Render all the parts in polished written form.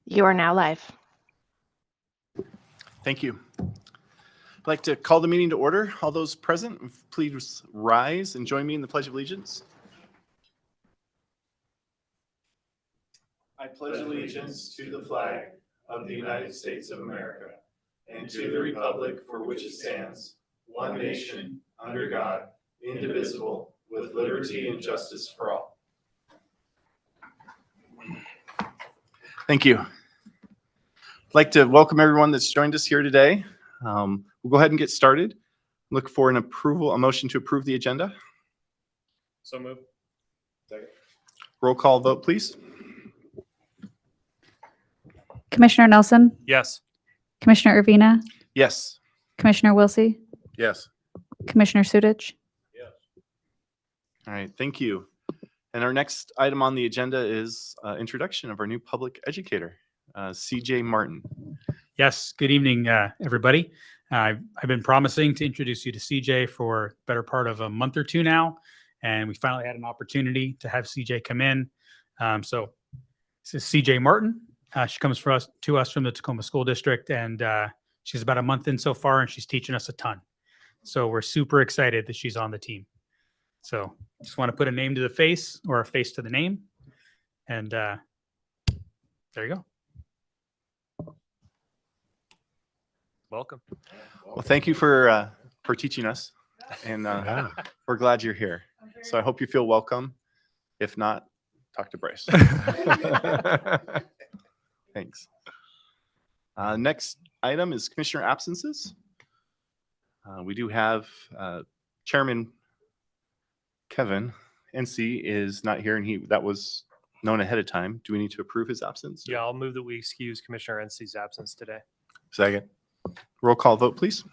You are now live. Thank you. I'd like to call the meeting to order. All those present, please rise and join me in the Pledge of Allegiance. I pledge allegiance to the flag of the United States of America and to the republic for which it stands, one nation, under God, indivisible, with liberty and justice for all. Thank you. I'd like to welcome everyone that's joined us here today. We'll go ahead and get started. Look for a motion to approve the agenda. So moved. Second. Roll call vote, please. Commissioner Nelson, Yes. Commissioner Urbina, Yes. Commissioner Wilsey, Yes. Commissioner Sudich. Yes. All right, thank you. And our next item on the agenda is introduction of our new public educator, CJ Martin. Yes, good evening, everybody. I've been promising to introduce you to CJ for the better part of a month or two now, and we finally had an opportunity to have CJ come in. So this is CJ Martin. She comes to us from the Tacoma School District, and she's about a month in so far, and she's teaching us a ton. So we're super excited that she's on the team. So just want to put a name to the face, or a face to the name, and there you go. Welcome. Well, thank you for teaching us, and we're glad you're here. So I hope you feel welcome. If not, talk to Bryce. Thanks. Next item is Commissioner absences. We do have Chairman Kevin NC is not here, and that was known ahead of time. Do we need to approve his absence? Yeah, I'll move that we excuse Commissioner NC's absence today. Second. Roll call vote, please.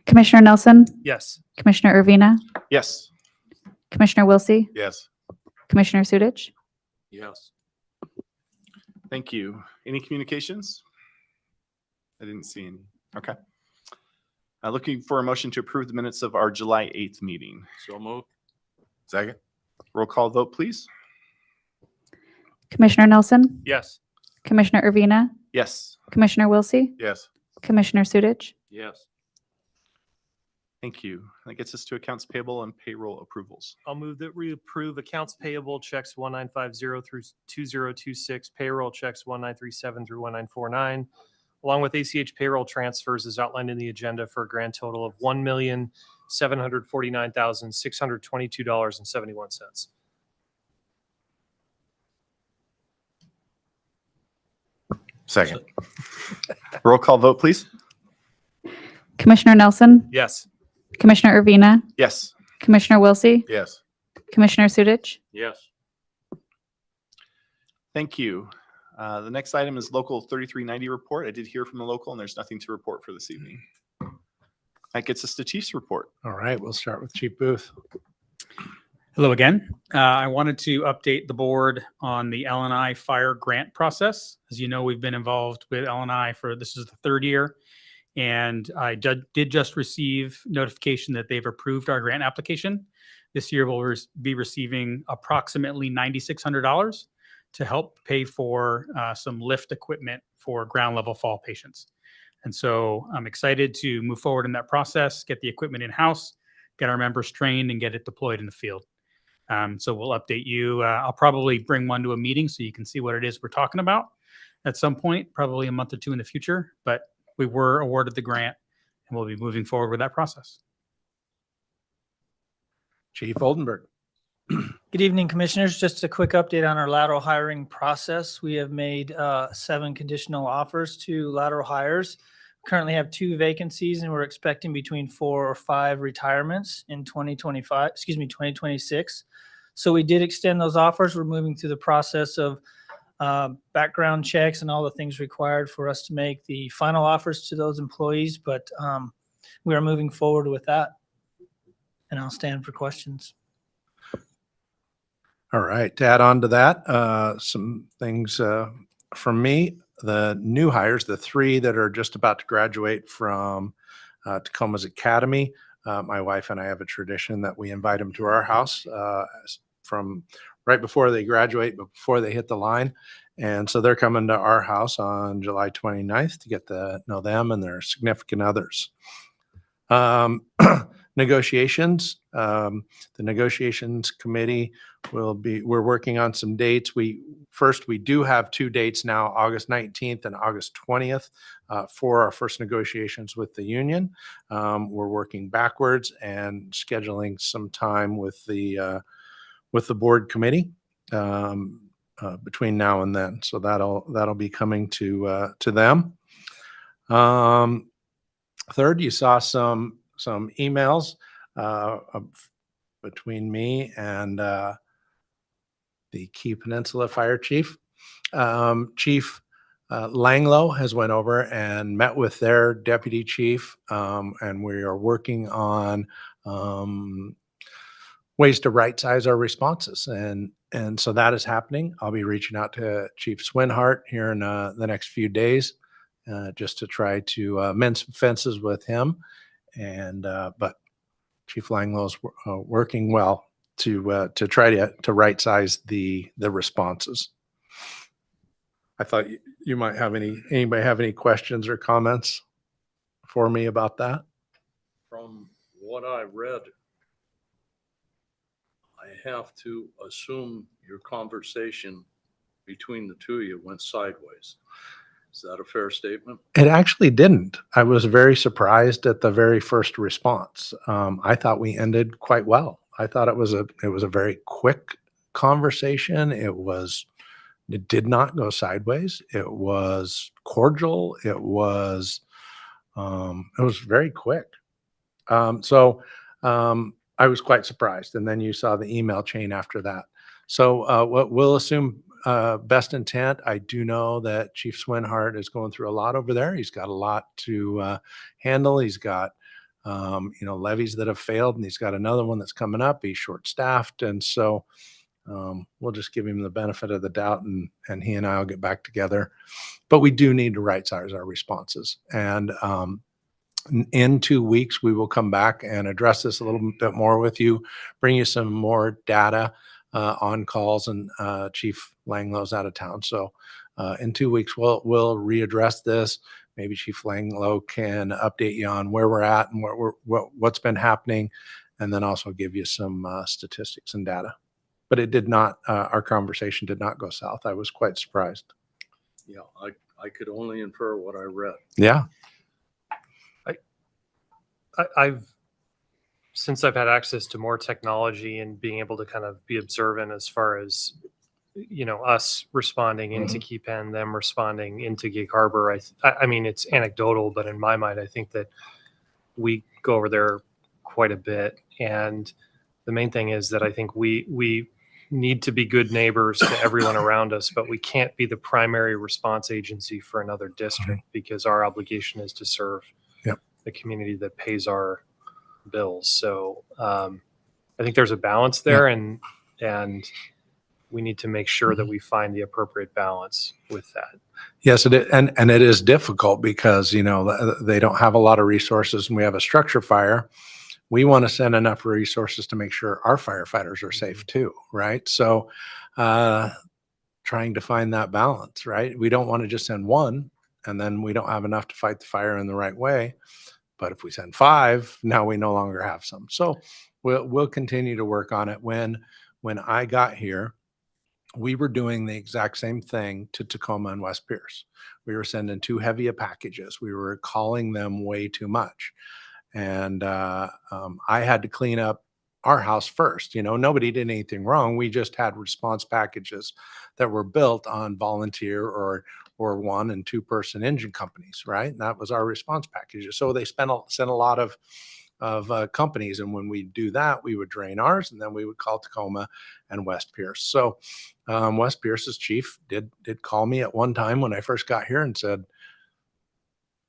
Commissioner Nelson, Yes. Commissioner Urbina, Yes. Commissioner Wilsey, Yes. Commissioner Sudich. Yes. Thank you. Any communications? I didn't see any. Okay. Looking for a motion to approve the minutes of our July 8th meeting. So moved. Second. Roll call vote, please. Commissioner Nelson, Yes. Commissioner Urbina, Yes. Commissioner Wilsey, Yes. Commissioner Sudich. Yes. Thank you. That gets us to accounts payable and payroll approvals. I'll move that we approve accounts payable checks 1950 through 2026, payroll checks 1937 through 1949, along with ACH payroll transfers as outlined in the agenda for a grand total of $1,749,622.71. Second. Roll call vote, please. Commissioner Nelson, Yes. Commissioner Urbina, Yes. Commissioner Wilsey, Yes. Commissioner Sudich. Yes. Thank you. The next item is Local 3390 report. I did hear from the local, and there's nothing to report for this evening. That gets us to Chief's report. All right, we'll start with Chief Booth. Hello again. I wanted to update the board on the L&I fire grant process. As you know, we've been involved with L&I this is the third year, and I did just receive notification that they've approved our grant application. This year we'll be receiving approximately $9,600 to help pay for some lift equipment for ground level fall patients. And so I'm excited to move forward in that process, get the equipment in-house, get our members trained, and get it deployed in the field. So we'll update you. I'll probably bring one to a meeting so you can see what it is we're talking about at some point, probably a month or two in the future. But we were awarded the grant, and we'll be moving forward with that process. Chief Oldenburg. Good evening, Commissioners. Just a quick update on our lateral hiring process. We have made 7 conditional offers to lateral hires. Currently have 2 vacancies, and we're expecting between 4 or 5 retirements in 2026. So we did extend those offers. We're moving through the process of background checks and all the things required for us to make the final offers to those employees. But we are moving forward with that. And I'll stand for questions. All right, to add on to that, some things from me. The new hires, the 3 that are just about to graduate from Tacoma's Academy, my wife and I have a tradition that we invite them to our house from right before they graduate, but before they hit the line. And so they're coming to our house on July 29th to get to know them and their significant others. Negotiations. The negotiations committee we're working on some dates. We do have 2 dates now, August 19th and August 20th, for our first negotiations with the union. We're working backwards and scheduling some time with the board committee between now and then. So that'll be coming to them. Third, you saw some emails between me and the Key Peninsula Fire Chief. Chief Langlow has went over and met with their deputy chief, and we are working on ways to right size our responses. And so that is happening. I'll be reaching out to Chief Swinhart here in the next few days, just to try to mend some fences with him. And but Chief Langlow's working well to try to right size the responses. I thought you might have anybody have any questions or comments for me about that? From what I read, I have to assume your conversation between the two of you went sideways. Is that a fair statement? It actually didn't. I was very surprised at the very first response. I thought we ended quite well. I thought it was a very quick conversation. It did not go sideways. It was cordial. It was very quick. So I was quite surprised. And then you saw the email chain after that. So what we'll assume best intent. I do know that Chief Swinhart is going through a lot over there. He's got a lot to handle. He's got levies that have failed, and he's got another one that's coming up. He's short-staffed, and so we'll just give him the benefit of the doubt, and he and I will get back together. But we do need to right-size our responses, and in 2 weeks we will come back and address this a little bit more with you, bring you some more data on calls, and Chief Langlow's out of town. So in 2 weeks, we'll readdress this. Maybe Chief Langlow can update you on where we're at and what's been happening, and then also give you some statistics and data. But it did not, our conversation did not go south. I was quite surprised. Yeah, I could only infer what I read. Yeah. Since I've had access to more technology and being able to kind of be observant as far as, us responding into Key Pen, them responding into Gig Harbor, I mean, it's anecdotal, but in my mind, I think that we go over there quite a bit. And the main thing is that I think we need to be good neighbors to everyone around us, but we can't be the primary response agency for another district because our obligation is to serve the community that pays our bills. So I think there's a balance there, and we need to make sure that we find the appropriate balance with that. Yes, it is, and it is difficult because they don't have a lot of resources, and we have a structure fire. We want to send enough resources to make sure our firefighters are safe too, right? So trying to find that balance, right? We don't want to just send one and then we don't have enough to fight the fire in the right way. But if we send 5, now we no longer have some. So we'll continue to work on it. When I got here, we were doing the exact same thing to Tacoma and West Pierce. We were sending too heavy of packages. We were calling them way too much. And I had to clean up our house first. Nobody did anything wrong. We just had response packages that were built on volunteer or 1- and 2-person engine companies, right? And that was our response packages. So they sent a lot of companies, and when we do that, we would drain ours, and then we would call Tacoma and West Pierce. So West Pierce's chief did call me at one time when I first got here and said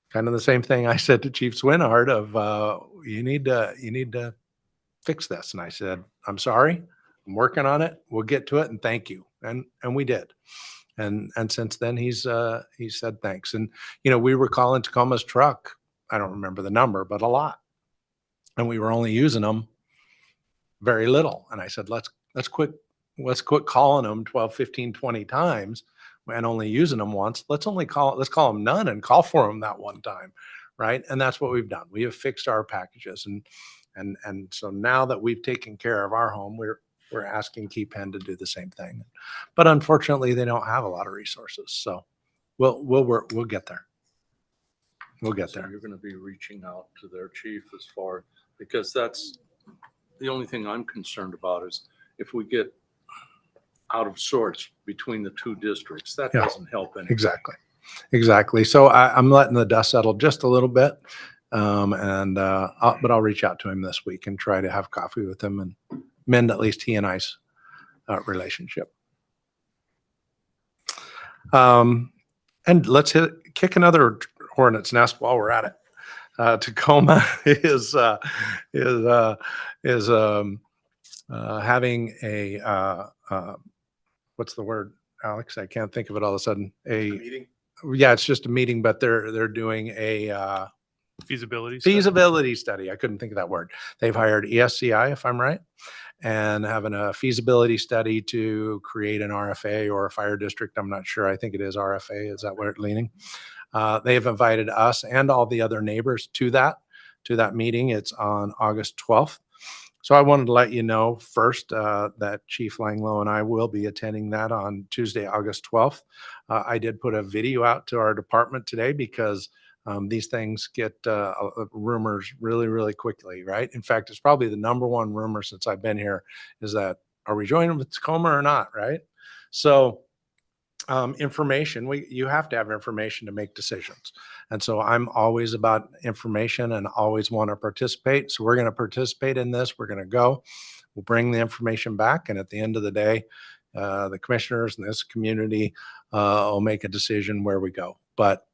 kind of the same thing I said to Chief Swinhart of you need to fix this. And I said, I'm sorry, I'm working on it. We'll get to it, and thank you. And we did. And since then he said thanks. And we were calling Tacoma's truck, I don't remember the number, but a lot. And we were only using them very little. And I said, let's quit let's quit calling them 12, 15, 20 times and only using them once. Let's call them none and call for them that one time. Right. And that's what we've done. We have fixed our packages. And so now that we've taken care of our home, we're asking Key Penn to do the same thing. But unfortunately, they don't have a lot of resources. So we'll get there. We'll get So there. you're going to be reaching out to their chief as far, because that's the only thing I'm concerned about is if we get out of sorts between the two districts, that Yeah. doesn't help anything. Exactly. So I'm letting the dust settle just a little bit. But I'll reach out to him this week and try to have coffee with him and mend at least he and I's relationship. And let's kick another hornet's nest while we're at it. Tacoma is having a what's the word, Alex? I can't think of it all of a sudden. A meeting. Yeah, it's just a meeting, but they're doing a Feasibility study. feasibility study. I couldn't think of that word. They've hired ESCI, if I'm right, and having a feasibility study to create an RFA or a fire district. I'm not sure. I think it is RFA. Is that where it's leaning? They have invited us and all the other neighbors to that meeting. It's on August 12th. So I wanted to let you know first that Chief Langlow and I will be attending that on Tuesday, August 12th. I did put a video out to our department today because these things get rumors really, really quickly, right? In fact, it's probably the number one rumor since I've been here is that, are we joining with Tacoma or not, right? So information, you have to have information to make decisions. And so I'm always about information and always want to participate. So we're going to participate in this. We're going to go. We'll bring the information back. And at the end of the day, the commissioners in this community will make a decision where we go. But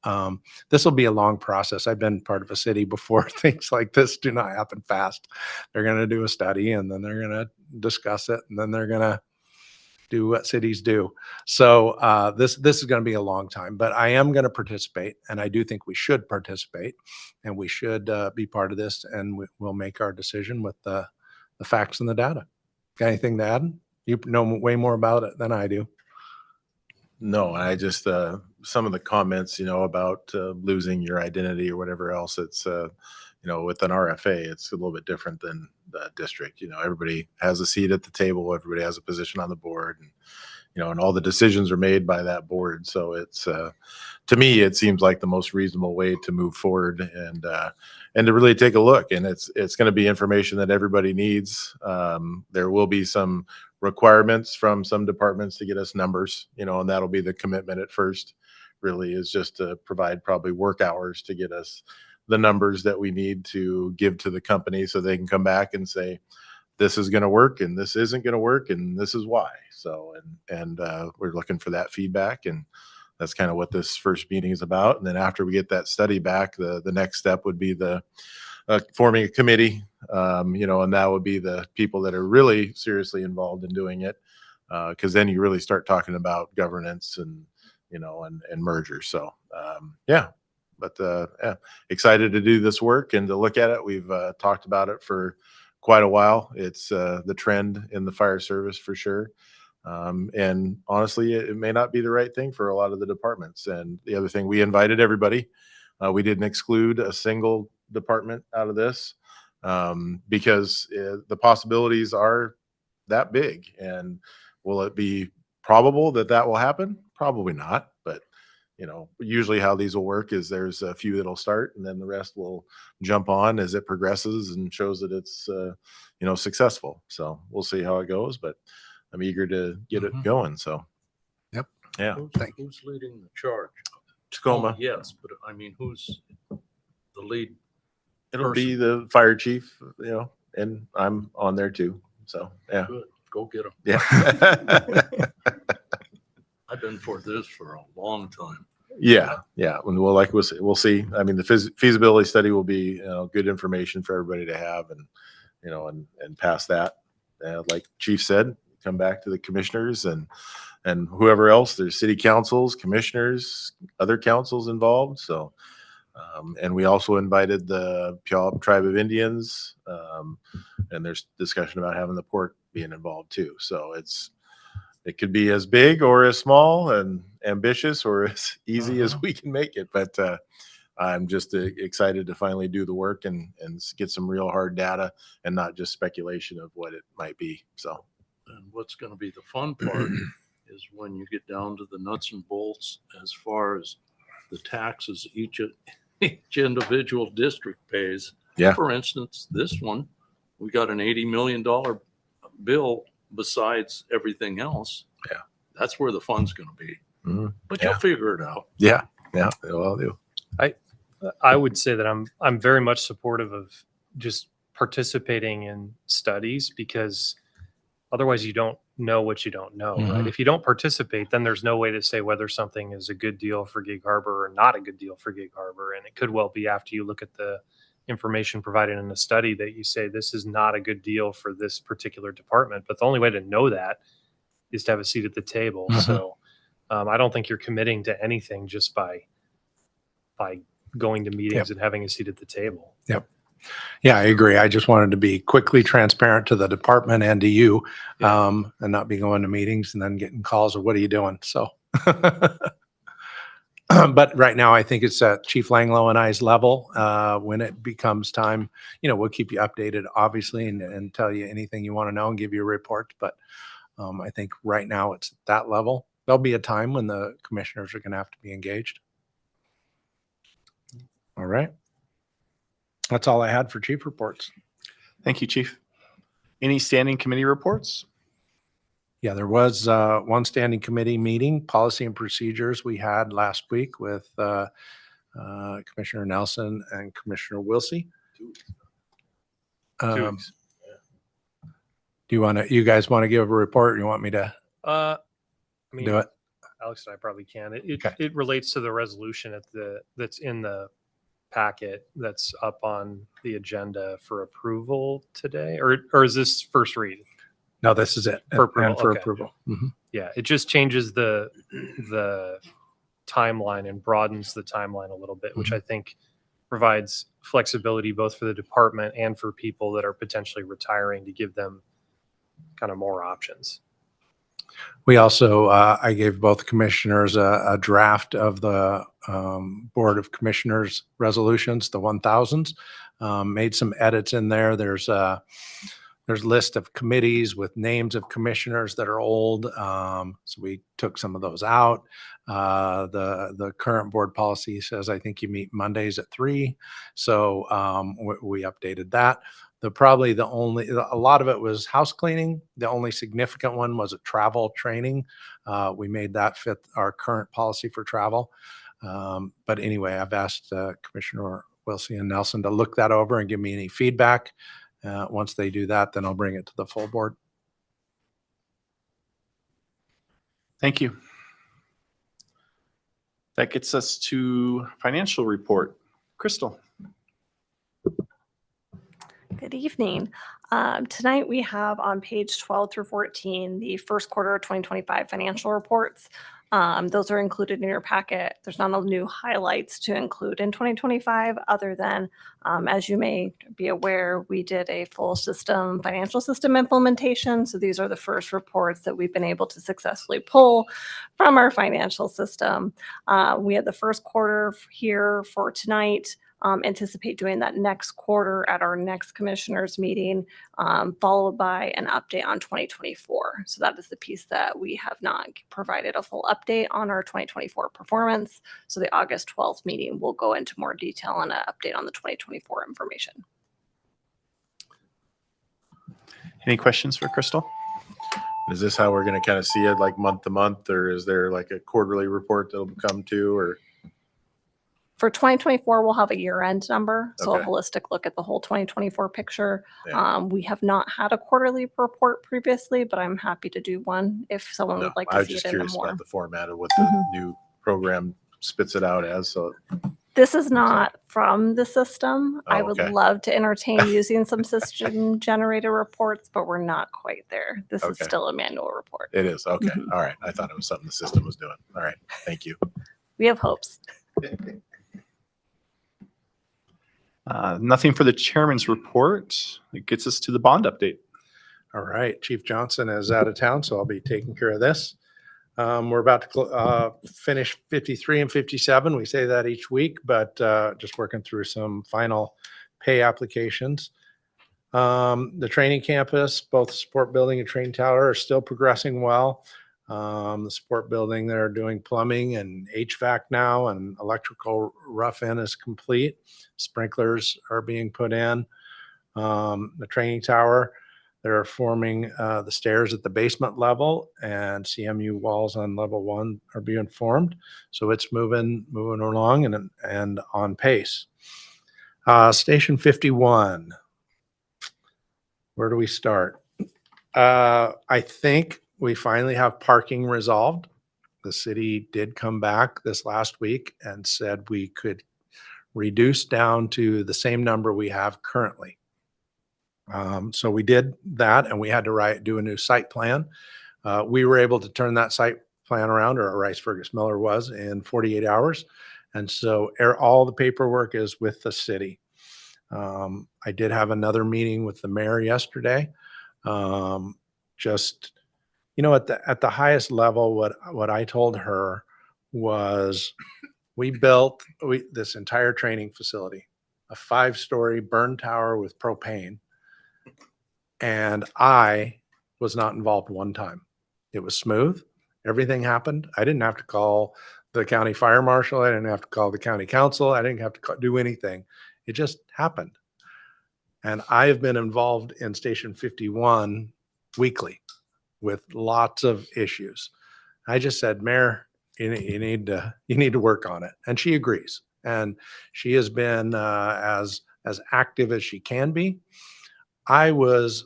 this will be a long process. I've been part of a city before. Things like this do not happen fast. They're going to do a study and then they're going to discuss it and then they're going to do what cities do. So this is going to be a long time, but I am going to participate, and I do think we should participate, and we should be part of this, and we'll make our decision with the facts and the data. Got anything to add? You know way more about it than I do. No, I just some of the comments, about losing your identity or whatever else. It's with an RFA, it's a little bit different than the district. Everybody has a seat at the table, everybody has a position on the board, and and all the decisions are made by that board. So it's to me, it seems like the most reasonable way to move forward and to really take a look. And it's going to be information that everybody needs. There will be some requirements from some departments to get us numbers, and that'll be the commitment at first. Really, is just to provide probably work hours to get us the numbers that we need to give to the company so they can come back and say, this is going to work and this isn't going to work and this is why. So, and we're looking for that feedback, and that's kind of what this first meeting is about. And then after we get that study back, the next step would be the forming a committee, and that would be the people that are really seriously involved in doing it. Cause then you really start talking about governance and, and mergers. So, yeah. But excited to do this work and to look at it. We've talked about it for quite a while. It's the trend in the fire service for sure. And honestly, it may not be the right thing for a lot of the departments. And the other thing, we invited everybody. We didn't exclude a single department out of this because the possibilities are that big. And will it be probable that will happen? Probably not. But usually how these will work is there's a few that'll start and then the rest will jump on as it progresses and shows that it's, successful. So we'll see how it goes, but I'm eager to get it going. So, Yep. Yeah. Who's leading the charge? Tacoma. Oh, yes, but I mean, who's the lead? It'll be the fire chief, and I'm on there too. So, yeah. Good. Go get them. Yeah. I've been for this for a long time. Yeah. And we'll see. I mean, the feasibility study will be good information for everybody to have, and and pass that. Like Chief said, come back to the commissioners and whoever else. There's city councils, commissioners, other councils involved. So, and we also invited the Puyallup Tribe of Indians, and there's discussion about having the port being involved too. So it's it could be as big or as small and ambitious or as easy as we can make it. But I'm just excited to finally do the work and get some real hard data and not just speculation of what it might be. So, And what's going to be the fun part is when you get down to the nuts and bolts as far as the taxes each individual district pays. Yeah. For instance, this one, we got an $80 million bill besides everything else. Yeah. That's where the fun's going to be. Mhm. But Yeah. you'll figure it out. Yeah, I'll do. I would say that I'm very much supportive of just participating in studies, because otherwise you don't know what you don't know, right? Mhm. If you don't participate, then there's no way to say whether something is a good deal for Gig Harbor or not a good deal for Gig Harbor. And it could well be after you look at the information provided in the study that you say this is not a good deal for this particular department. But the only way to know that is to have a seat at the table. Mhm. So I don't think you're committing to anything just by going to meetings and having a seat at the table. Yeah, I agree. I just wanted to be quickly transparent to the department and to you, Yeah. and not be going to meetings and then getting calls of what are you doing? So, but right now I think it's at Chief Langlow and I's level. When it becomes time, we'll keep you updated, obviously, and tell you anything you want to know and give you a report. But I think right now it's at that level. There'll be a time when the commissioners are going to have to be engaged. All right. That's all I had for chief reports. Thank you, Chief. Any standing committee reports? Yeah, there was one standing committee meeting, policy and procedures we had last week with Commissioner Nelson and Commissioner Wilsey. 2 Um, weeks. you guys want to give a report? Or you want me to I mean, do it? Alex and I probably can. Okay. It relates to the resolution that's in the packet that's up on the agenda for approval today, or is this first read? No, this is it. For approval, And for okay. approval. Mhm. Yeah, it just changes the timeline and broadens the timeline a little bit, which I think provides flexibility both for the department and for people that are potentially retiring, to give them kind of more options. We also, I gave both commissioners a draft of the Board of Commissioners resolutions, the 1000s. Made some edits in there. There's a list of committees with names of commissioners that are old. So we took some of those out. The current board policy says, I think you meet Mondays at 3. So we updated that. A lot of it was house cleaning. The only significant one was a travel training. We made that fit our current policy for travel. But anyway, I've asked Commissioner Wilsey and Nelson to look that over and give me any feedback. Once they do that, then I'll bring it to the full board. Thank you. That gets us to financial report. Crystal. Good evening. Tonight we have on page 12 through 14 the first quarter of 2025 financial reports. Those are included in your packet. There's not a new highlights to include in 2025 other than, as you may be aware, we did a full financial system implementation. So these are the first reports that we've been able to successfully pull from our financial system. We had the first quarter here for tonight. Anticipate doing that next quarter at our next commissioners meeting, followed by an update on 2024. So that is the piece that we have not provided a full update on our 2024 performance. So the August 12th meeting will go into more detail and an update on the 2024 information. Any questions for Crystal? Is this how we're going to kind of see it, like month to month, or is there like a quarterly report that'll come to, or? For 2024, we'll have a year-end number, so a Okay. holistic look at the whole 2024 picture. Yeah. We have not had a quarterly report previously, but I'm happy to do one if someone No, would like I to was see just it in a curious more. about the format of what the Mhm. new program spits it out as. So This is not from the system. I Oh, would okay. love to entertain using some system-generated reports, but we're not quite there. This is Okay. still a manual report. it is. Okay. Mhm. All right. I thought it was something the system was doing. All right. Thank you. We have hopes. Nothing for the chairman's report. It gets us to the bond update. All right, Chief Johnson is out of town, so I'll be taking care of this. We're about to finish 53 and 57. We say that each week, but just working through some final pay applications. The training campus, both support building and training tower, are still progressing well. The support building, they're doing plumbing and HVAC now, and electrical rough-in is complete. Sprinklers are being put in. The training tower, they're forming the stairs at the basement level, and CMU walls on level 1 are being formed. So it's moving along and on pace. Station 51. Where do we start? I think we finally have parking resolved. The city did come back this last week and said we could reduce down to the same number we have currently. So we did that, and we had to do a new site plan. We were able to turn that site plan around, or Rice Fergus Miller was, in 48 hours. And so all the paperwork is with the city. I did have another meeting with the mayor yesterday. Just, at the highest level, what I told her was we built this entire training facility, a 5-story burn tower with propane. And I was not involved one time. It was smooth. Everything happened. I didn't have to call the county fire marshal. I didn't have to call the county council. I didn't have to do anything. It just happened. And I have been involved in Station 51 weekly with lots of issues. I just said, Mayor, you need to work on it. And she agrees. And she has been as active as she can be. I was,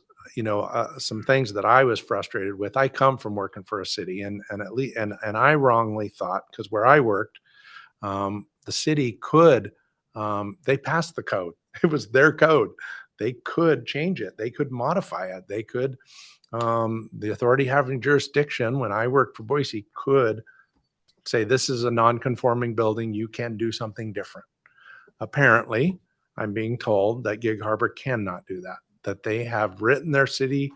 some things that I was frustrated with. I come from working for a city, and I wrongly thought, because where I worked, the city could, they passed the code. It was their code. They could change it. They could modify it. They could, the authority having jurisdiction, when I worked for Boise, could say, this is a non-conforming building. You can do something different. Apparently, I'm being told that Gig Harbor cannot do that they have written their city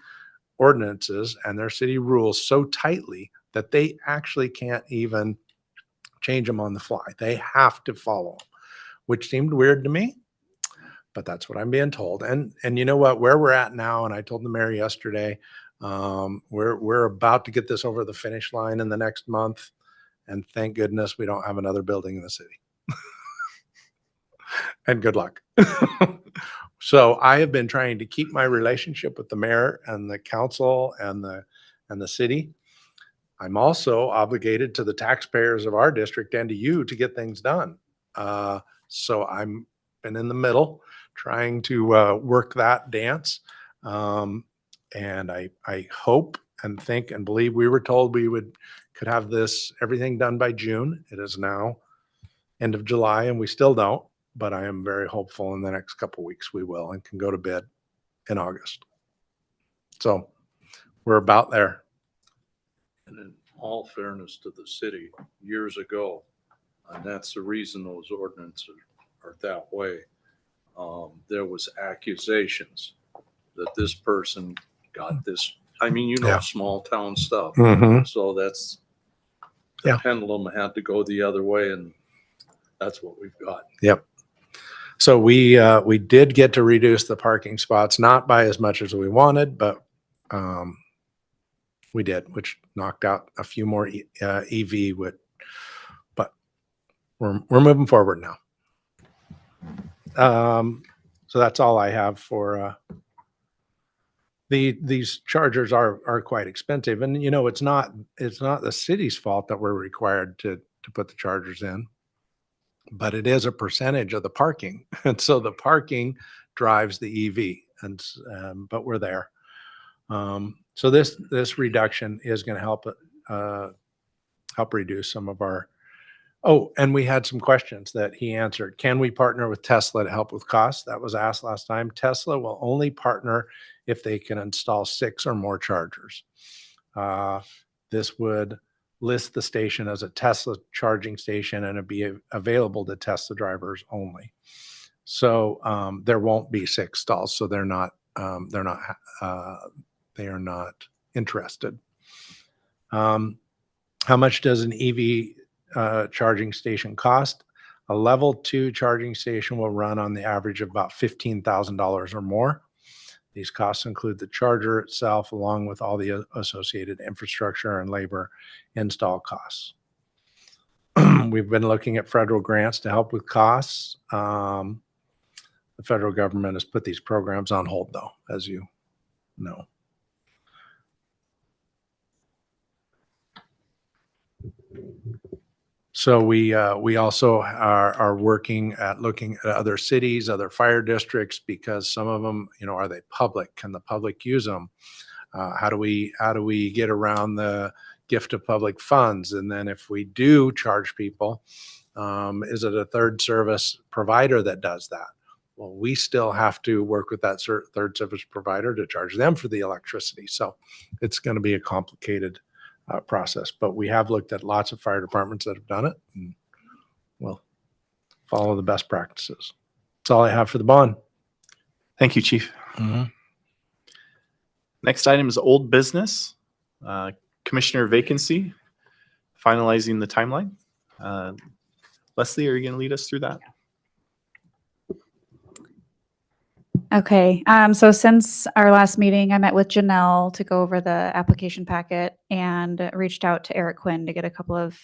ordinances and their city rules so tightly that they actually can't even change them on the fly. They have to follow them, which seemed weird to me, but that's what I'm being told. And you know what, where we're at now, and I told the mayor yesterday, we're about to get this over the finish line in the next month. And thank goodness we don't have another building in the city. And good luck. So I have been trying to keep my relationship with the mayor and the council and the city. I'm also obligated to the taxpayers of our district and to you to get things done. So I'm been in the middle trying to work that dance. And I hope and think and believe we were told we could have everything done by June. It is now end of July, and we still don't. But I am very hopeful in the next couple of weeks we will, and can go to bid in August. So we're about there. And in all fairness to the city, years ago, and that's the reason those ordinances are that way, there was accusations that this person got this. I mean, Yeah. small town stuff. Mm-hmm. So that's the Yeah. pendulum had to go the other way, and that's what we've got. Yep. So we did get to reduce the parking spots, not by as much as we wanted, but we did, which knocked out a few more EV. But we're moving forward now. So that's all I have for these chargers are quite expensive, and it's not the city's fault that we're required to put the chargers in. But it is a percentage of the parking. And so the parking drives the EV, and but we're there. So this reduction is going to help reduce some of our. Oh, and we had some questions that he answered. Can we partner with Tesla to help with costs? That was asked last time. Tesla will only partner if they can install 6 or more chargers. This would list the station as a Tesla charging station, and it'd be available to Tesla drivers only. So there won't be 6 stalls. So they're not they are not interested. How much does an EV charging station cost? A level 2 charging station will run on the average of about $15,000 or more. These costs include the charger itself, along with all the associated infrastructure and labor install costs. We've been looking at federal grants to help with costs. The federal government has put these programs on hold, though, as you know. So we also are working at looking at other cities, other fire districts, because some of them, are they public? Can the public use them? How do we get around the gift of public funds? And then if we do charge people, is it a third service provider that does that? Well, we still have to work with that third service provider to charge them for the electricity. So it's going to be a complicated process, but we have looked at lots of fire departments that have done it, and we'll follow the best practices. That's all I have for the bond. Thank you, Chief. Next item is old business. Commissioner vacancy, finalizing the timeline. Leslie, are you going to lead us through that? Okay, so since our last meeting, I met with Janelle to go over the application packet and reached out to Eric Quinn to get a couple of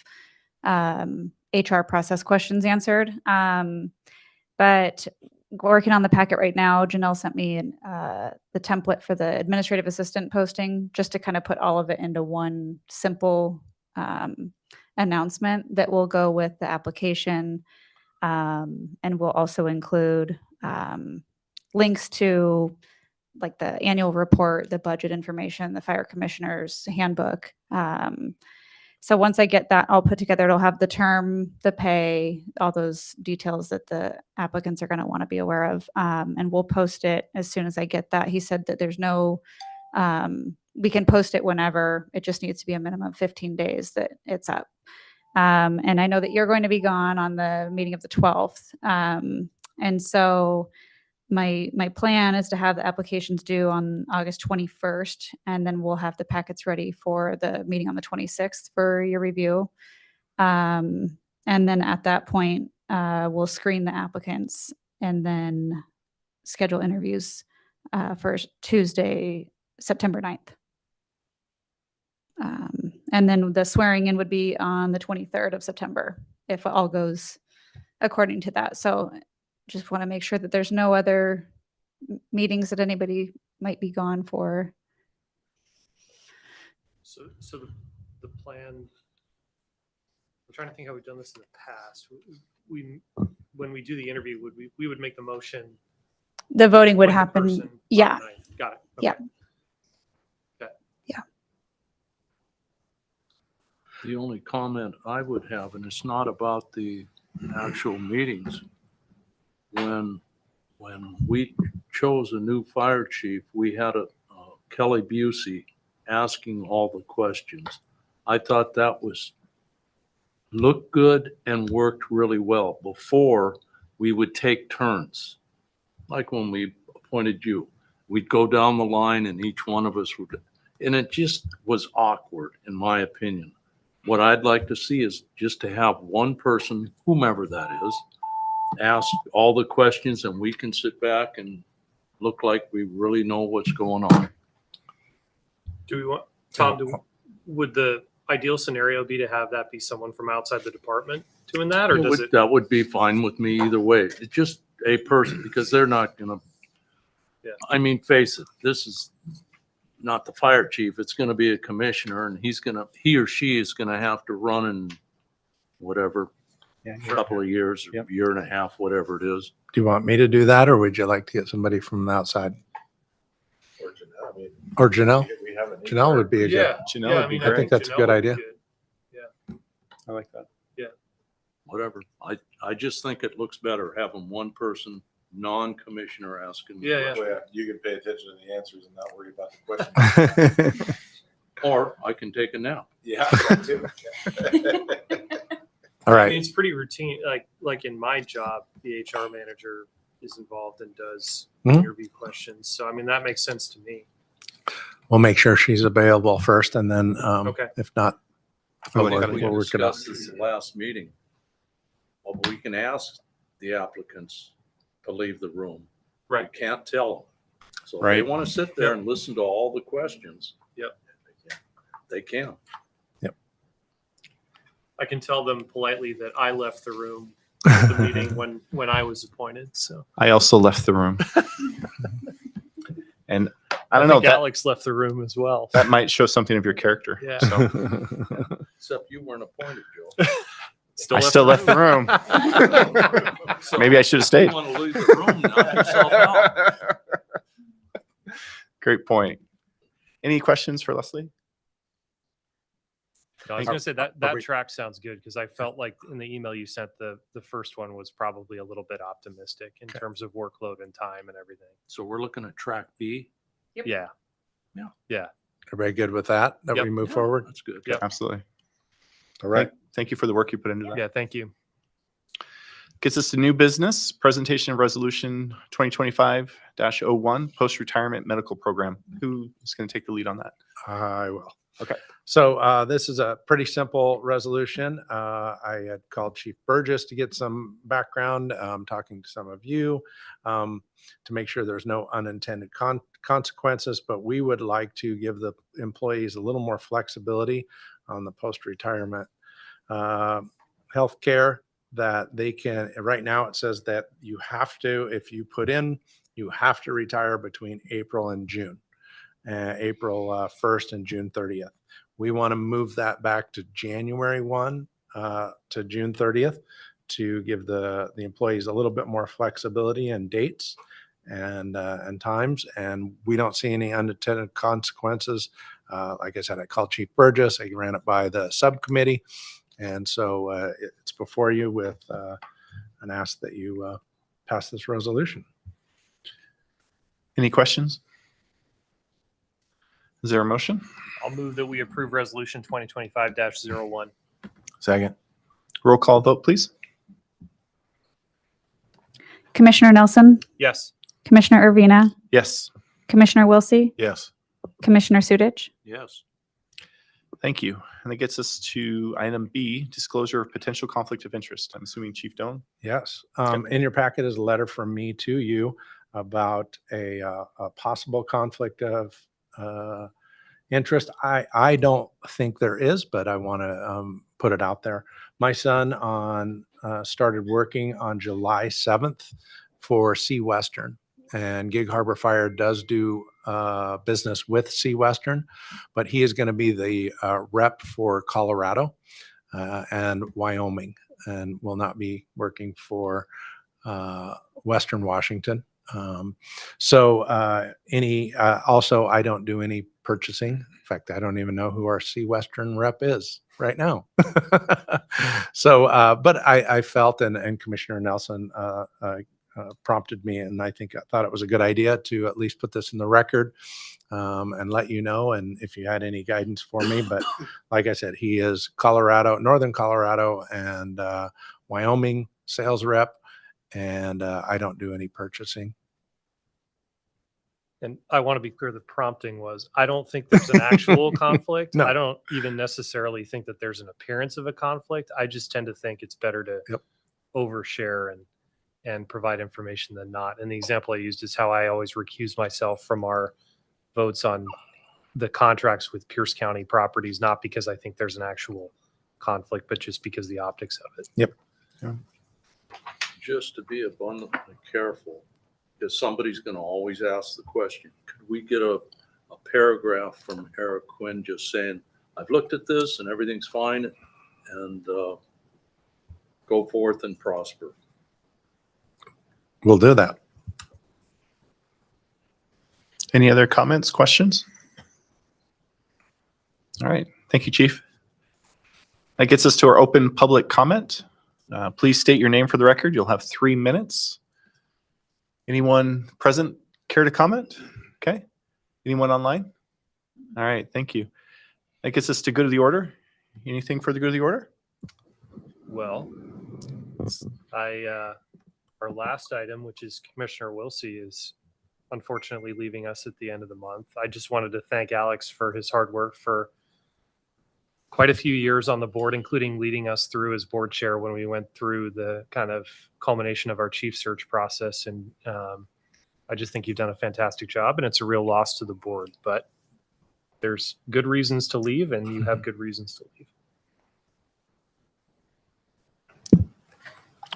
HR process questions answered. But working on the packet right now, Janelle sent me the template for the administrative assistant posting, just to kind of put all of it into one simple announcement that will go with the application, and will also include links to like the annual report, the budget information, the fire commissioner's handbook. So once I get that all put together, it'll have the term, the pay, all those details that the applicants are going to want to be aware of. And we'll post it as soon as I get that. He said that there's no, we can post it whenever. It just needs to be a minimum of 15 days that it's up. And I know that you're going to be gone on the meeting of the 12th. And so my plan is to have the applications due on August 21st, and then we'll have the packets ready for the meeting on the 26th for your review. And then at that point, we'll screen the applicants and then schedule interviews for Tuesday, September 9th. And then the swearing in would be on the 23rd of September, if all goes according to that. So just want to make sure that there's no other meetings that anybody might be gone for. So the plan, I'm trying to think how we've done this in the past. When we do the interview, we would make the motion. The voting would with the happen. person on Yeah. the ninth. Got it. Yeah. Okay. Yeah. The only comment I would have, and it's not about the actual meetings, when we chose a new fire chief, we had a Kelly Busey asking all the questions. I thought that looked good and worked really well. Before, we would take turns, like when we appointed you. We'd go down the line and each one of us would, and it just was awkward, in my opinion. What I'd like to see is just to have one person, whomever that is, ask all the questions, and we can sit back and look like we really know what's going on. Do we want, Tom, would the ideal scenario be to have that be someone from outside the department doing that, or does it? That would be fine with me either way. It's just a person, because they're not gonna, I mean, face it, this is not the fire chief. It's gonna be a commissioner, and he or she is gonna have to run in whatever, couple of years, Yep. year and a half, whatever it is. Do you want me to do that, or would you like to get somebody from the outside? Or Janelle? Janelle would be a good. Janelle would be I think that's a good idea. I like that. Whatever. I just think it looks better having one person, non-commissioner, asking. the Yeah. question. You can pay attention to the answers and not worry about the questions. Or I can take a nap. Yeah. All I right. mean, it's pretty routine. Like in my job, the HR manager is involved and does Mhm. interview questions. So I mean, that makes sense to me. we'll make sure she's available first, and then Okay. if not, I'll we'll let work you we'll We work it out. discussed this last meeting. Well, we can ask the applicants to leave the room. Right. We can't tell them. So if they Right. want to sit there and listen to all the questions. Yep. They can. I can tell them politely that I left the room at the meeting when I was appointed, so. I also left the room. And I don't know, think that, Alex left the room as well. that might show something of your character. Yeah. So Except you weren't appointed, Joe. I still left the room. So Maybe I should have stayed. You want to leave the room, knock yourself out. Great point. Any questions for Leslie? No, I was Are- gonna say that are we- track sounds good because I felt like in the email you sent, the first one was probably a little bit optimistic in terms of workload and time and everything. So we're looking at track B. Yeah. Everybody good with that? That Yep. we move forward? That's good. Yep. Absolutely. All right. Thank you for the work you put into that. Yeah. Thank you. Gets us to new business, presentation of resolution 2025-01, post-retirement medical program. Who is going to take the lead on that? I will. Okay. So this is a pretty simple resolution. I had called Chief Burgess to get some background, talking to some of you to make sure there's no unintended consequences, but we would like to give the employees a little more flexibility on the post-retirement health care that they can. Right now, it says that you have to, if you put in, you have to retire between April and June. April 1st and June 30th. We want to move that back to January 1 to June 30th to give the employees a little bit more flexibility and dates and times. And we don't see any unintended consequences. Like I said, I called Chief Burgess. I ran it by the subcommittee. And so it's before you with an ask that you pass this resolution. Any questions? Is there a motion? I'll move that we approve resolution 2025-01. Second. Roll call vote, please. Commissioner Nelson, Yes. Commissioner Ervina, Yes. Commissioner Wilsey, Yes. Commissioner Sudich. Yes. Thank you. And that gets us to item B, disclosure of potential conflict of interest. I'm assuming Chief Doan. Yes. In your packet is a letter from me to you about a possible conflict of interest. I don't think there is, but I want to put it out there. My son started working on July 7th for Sea Western, and Gig Harbor Fire does do business with Sea Western, but he is going to be the rep for Colorado and Wyoming, and will not be working for Western Washington. Also, I don't do any purchasing. In fact, I don't even know who our Sea Western rep is right now. So, but I felt, and Commissioner Nelson prompted me, and I thought it was a good idea to at least put this in the record and let you know, and if you had any guidance for me. But like I said, he is Northern Colorado and Wyoming sales rep, and I don't do any purchasing. And I want to be clear, the prompting was, I don't think there's an actual conflict. No. I don't even necessarily think that there's an appearance of a conflict. I just tend to think it's better to Yep. overshare and provide information than not. And the example I used is how I always recuse myself from our votes on the contracts with Pierce County properties, not because I think there's an actual conflict, but just because the optics of it. Just to be abundantly careful, because somebody's going to always ask the question, could we get a paragraph from Eric Quinn just saying, I've looked at this and everything's fine, and go forth and prosper. We'll do that. Any other comments, questions? All right. Thank you, Chief. That gets us to our open public comment. Please state your name for the record. You'll have 3 minutes. Anyone present care to comment? Okay. Anyone online? All right. Thank you. That gets us to good of the order. Anything for the good of the order? Well, our last item, which is Commissioner Wilsey, is unfortunately leaving us at the end of the month. I just wanted to thank Alex for his hard work for quite a few years on the board, including leading us through as board chair when we went through the kind of culmination of our chief search process. And I just think you've done a fantastic job, and it's a real loss to the board, but there's good reasons to leave, and you have good reasons to leave.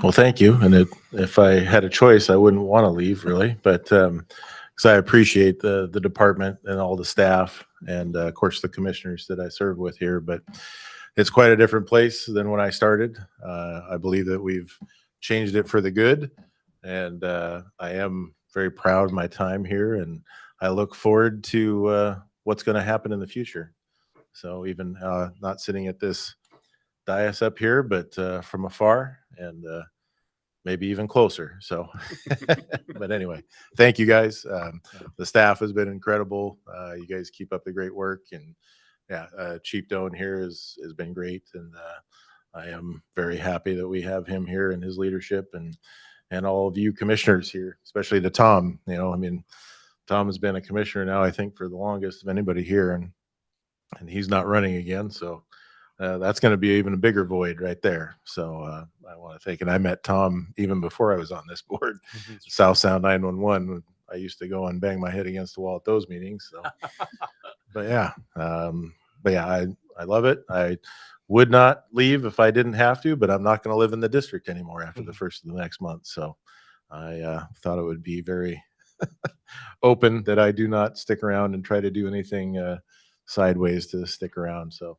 Well, thank you. And if I had a choice, I wouldn't want to leave really, but because I appreciate the department and all the staff and of course the commissioners that I serve with here, but it's quite a different place than when I started. I believe that we've changed it for the good, and I am very proud of my time here, and I look forward to what's going to happen in the future. So even not sitting at this dais up here, but from afar, and maybe even closer. So, but anyway, thank you guys. The staff has been incredible. You guys keep up the great work, and yeah, Chief Doan here has been great, and I am very happy that we have him here and his leadership, and all of you commissioners here, especially to Tom. You know, I mean, Tom has been a commissioner now, I think, for the longest of anybody here, and he's not running again, so. That's going to be even a bigger void right there. So I want to thank, and I met Tom even before I was on this board. South Sound 911. I used to go and bang my head against the wall at those meetings. So, but yeah, I love it. I would not leave if I didn't have to, but I'm not going to live in the district anymore after the first of the next month. So I thought it would be very open that I do not stick around and try to do anything sideways to stick around. So.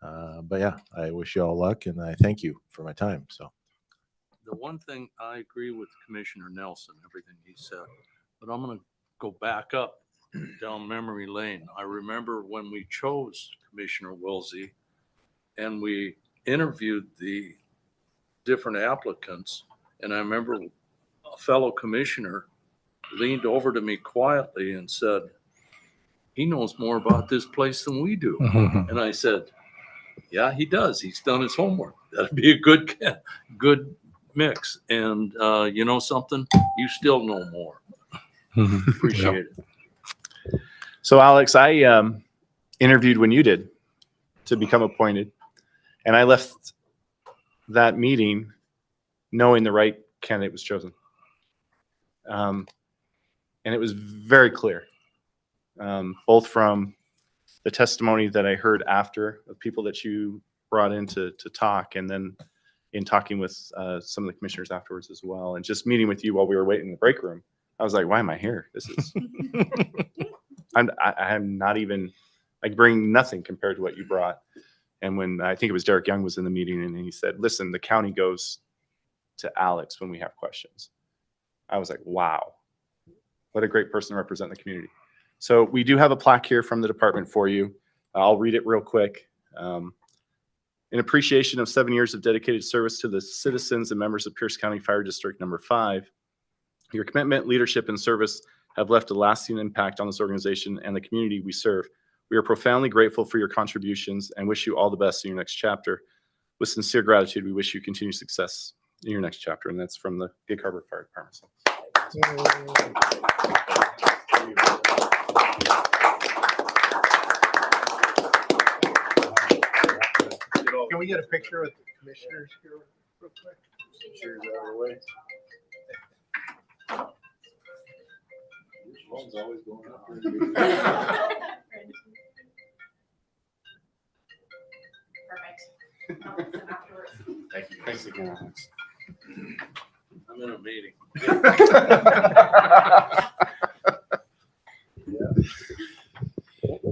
But yeah, I wish you all luck, and I thank you for my time. So The one thing I agree with Commissioner Nelson, everything he said, but I'm going to go back up down memory lane. I remember when we chose Commissioner Wilsey and we interviewed the different applicants, and I remember a fellow commissioner leaned over to me quietly and said, "He knows more about this place than we do." And I said, "Yeah, he does. He's done his homework. That'd be a good mix." And you know something? You still know more. Appreciate it. So Alex, I interviewed when you did to become appointed, and I left that meeting knowing the right candidate was chosen. And it was very clear, both from the testimony that I heard after of people that you brought in to talk, and then in talking with some of the commissioners afterwards as well, and just meeting with you while we were waiting in the break room. I was like, why am I here? This is, I'm not even, I bring nothing compared to what you brought. And when I think it was Derek Young was in the meeting, and he said, listen, the county goes to Alex when we have questions. I was like, wow, what a great person to represent the community. So we do have a plaque here from the department for you. I'll read it real quick. In appreciation of 7 years of dedicated service to the citizens and members of Pierce County Fire District Number 5, your commitment, leadership, and service have left a lasting impact on this organization and the community we serve. We are profoundly grateful for your contributions and wish you all the best in your next chapter. With sincere gratitude, we wish you continued success in your next chapter. And that's from the Gig Harbor Fire Department. Can we get a picture with the commissioners here real quick? Chairs out of the way. Phone's always going up. Thank you. Thanks again, Alex. I'm in a meeting.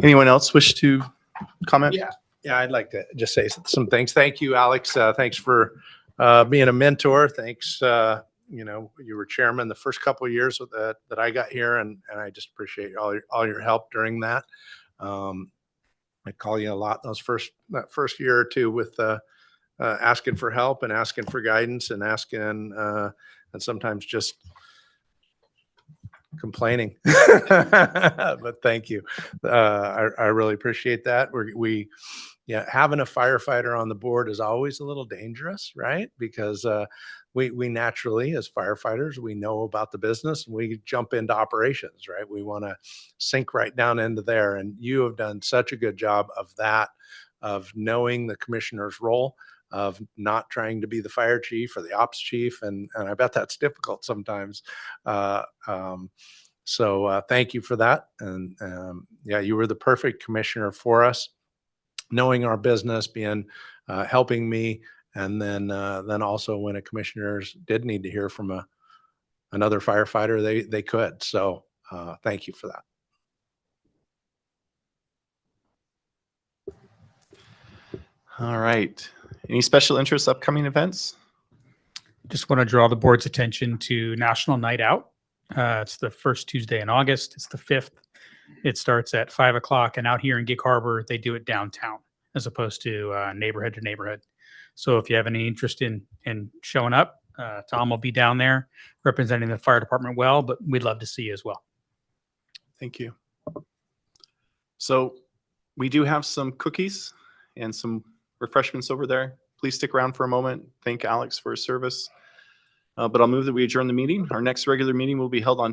Anyone else wish to comment? Yeah, I'd like to just say some things. Thank you, Alex. Thanks for being a mentor. Thanks. You know, you were chairman the first couple of years that I got here, and I just appreciate all your help during that. I call you a lot that first year or two with asking for help and asking for guidance and asking and sometimes just complaining. But thank you. I really appreciate that. Yeah, having a firefighter on the board is always a little dangerous, right? Because we naturally, as firefighters, we know about the business and we jump into operations, right? We want to sink right down into there. And you have done such a good job of that, of knowing the commissioner's role, of not trying to be the fire chief or the ops chief. And I bet that's difficult sometimes. So thank you for that. And yeah, you were the perfect commissioner for us, knowing our business, being helping me, and then also when a commissioners did need to hear from another firefighter, they could. So thank you for that. All right. Any special interest upcoming events? Just want to draw the board's attention to National Night Out. It's the first Tuesday in August. It's the 5th. It starts at 5 o'clock, and out here in Gig Harbor, they do it downtown as opposed to neighborhood to neighborhood. So if you have any interest in showing up, Tom will be down there representing the fire department well, but we'd love to see you as well. Thank you. So we do have some cookies and some refreshments over there. Please stick around for a moment. Thank Alex for his service. But I'll move that we adjourn the meeting. Our next regular meeting will be held on